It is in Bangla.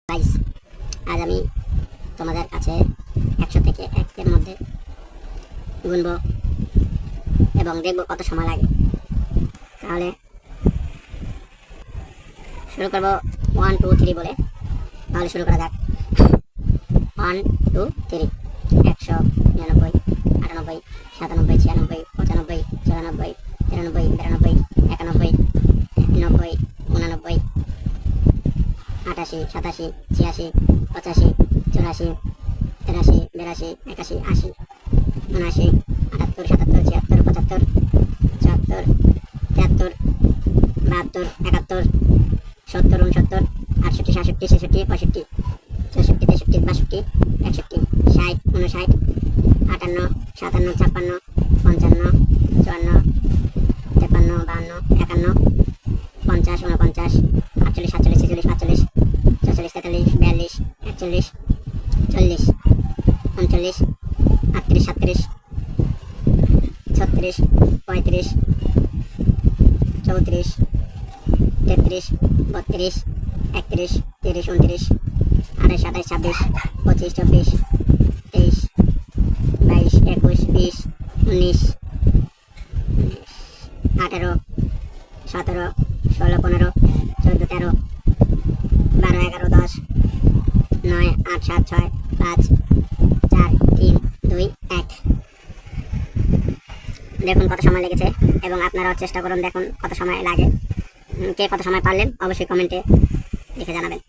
গাইস, আজ আমি তোমাদের কাছে 100 থেকে 1 এর মধ্যে গুনবো এবং দেখব কত সময় লাগে। তাহলে শুরু করব 1 2 3 বলে। তাহলে শুরু করা যাক। 1 2 3 100 99 98 97 96 95 96 94 93 92 91 88 87 86 85 84 83 82 81 80 79 78 77 76 77 74 72 71 70 69 68 67 66 65 64 63 62 61 60 59 60 58 57 56 55 54 54 51 50 49 48 47 46 47 43 42 41 40 39 38 37 36 35 34 33 32 31 30 29 28 27 26 25 23 22 21 20 19 18 17 16 15 14 13 12 11 10 9 8 7 6 5 4 3 2 1। দেখুন কত সময় লেগেছে এবং আপনারাও চেষ্টা করুন, দেখুন কত সময় লাগে। কে কত সময় পারলেন অবশ্যই কমেন্টে লিখে জানাবেন।